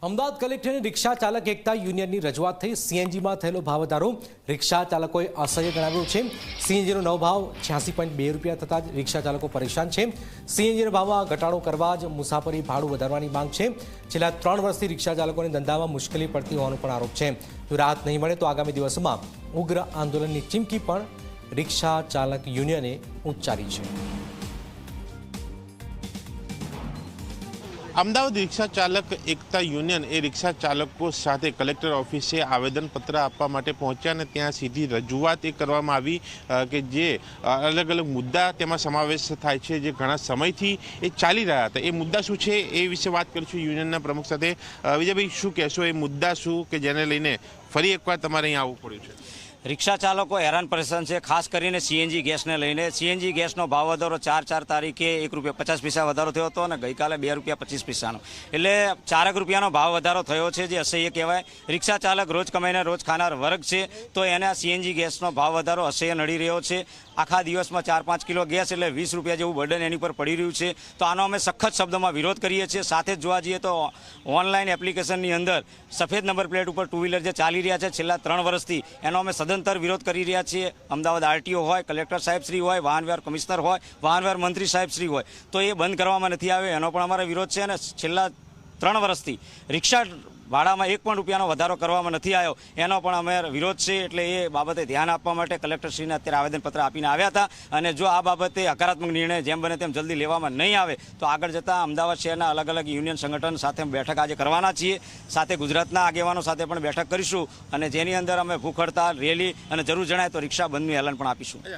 અમદાવાદ કલેક્ટરને રિક્ષા ચાલક એકતા યુનિયનની રજૂઆત થઈ। સીએનજીમાં થયેલો ભાવ વધારો રિક્ષા ચાલકોએ અસહ્ય ગણાવ્યો છે। સીએનજીનો નવો ભાવ 86.2 રૂપિયા થતાં જ રિક્ષા ચાલકો પરેશાન છે। સીએનજીના ભાવમાં ઘટાડો કરવા જ મુસાફરી ભાડું વધારવાની માંગ છે। છેલ્લા 3 વર્ષથી રિક્ષા ચાલકોને ધંધામાં મુશ્કેલી પડતી હોવાનો પણ આરોપ છે। જો રાહત નહીં મળે તો આગામી દિવસોમાં ઉગ્ર આંદોલનની ચીમકી પણ રિક્ષા ચાલક યુનિયને ઉચ્ચારી છે। અમદાવાદ રિક્ષા ચાલક એકતા યુનિયન એ રિક્ષા ચાલકો સાથે કલેક્ટર ઓફિસે આવેદનપત્ર આપવા માટે પહોંચ્યા અને ત્યાં સીધી રજૂઆત એ કરવામાં આવી કે જે અલગ અલગ મુદ્દા તેમાં સમાવેશ થાય છે જે ઘણા સમયથી એ ચાલી રહ્યા હતા। એ મુદ્દા શું છે એ વિશે વાત કરીશું યુનિયનના પ્રમુખ સાથે। વિજયભાઈ, શું કહેશો, એ મુદ્દા શું કે જેને લઈને ફરી એકવાર તમારે અહીંયા આવવું પડ્યું છે? રિક્ષા ચાલકો હેરાન પરેશાન છે, ખાસ કરીને સીએનજી ગેસને લઈને। સીએનજી ગેસનો ભાવ વધારો 4 તારીખે ₹1.50 વધારો થયો હતો અને ગઈકાલે ₹2.25, એટલે 4 રૂપિયાનો ભાવ વધારો થયો છે, જે અસહ્ય કહેવાય। રિક્ષા ચાલક રોજ કમાઈને રોજ ખાનાર વર્ગ છે, તો એને સીએનજી ગેસનો ભાવ વધારો અસહ્ય નડી રહ્યો છે। આખા દિવસમાં 4-5 કિલો ગેસ એટલે 20 રૂપિયા જેવું બર્ડન એની પર પડી રહ્યું છે, તો આનો અમે સખત શબ્દોમાં વિરોધ કરીએ છીએ। સાથે જ જોવા જઈએ તો ઓનલાઈન એપ્લિકેશનની અંદર સફેદ નંબર પ્લેટ ઉપર ટુ વ્હીલર જે ચાલી રહ્યા છે છેલ્લા 3 વર્ષથી, એનો અમે સદંતર વિરોધ કરી રહ્યા છીએ। અમદાવાદ આરટીઓ હોય, કલેક્ટર સાહેબશ્રી હોય, વાહન વ્યવહાર કમિશનર હોય, વાહન વ્યવહાર મંત્રી સાહેબશ્રી હોય, તો એ બંધ કરવામાં નથી આવ્યો, એનો પણ અમારો વિરોધ છે। અને છેલ્લા 3 વર્ષથી રિક્ષા ભાડામાં ₹1 વધારો કરવામાં નથી આવ્યો, એનો પણ અમે વિરોધ છે। એટલે એ બાબતે ધ્યાન આપવા માટે કલેક્ટરશ્રીને અત્યારે આવેદનપત્ર આપીને આવ્યા હતા। અને જો આ બાબતે હકારાત્મક નિર્ણય જેમ બને તેમ જલ્દી લેવામાં નહીં આવે તો આગળ જતાં અમદાવાદ શહેરના અલગ અલગ યુનિયન સંગઠન સાથે બેઠક આજે કરવાના છીએ। સાથે ગુજરાતના આગેવાનો સાથે પણ બેઠક કરીશું અને જેની અંદર અમે ભૂખ હડતાલ, રેલી અને જરૂર જણાય તો રિક્ષા બંધનું એલાન પણ આપીશું।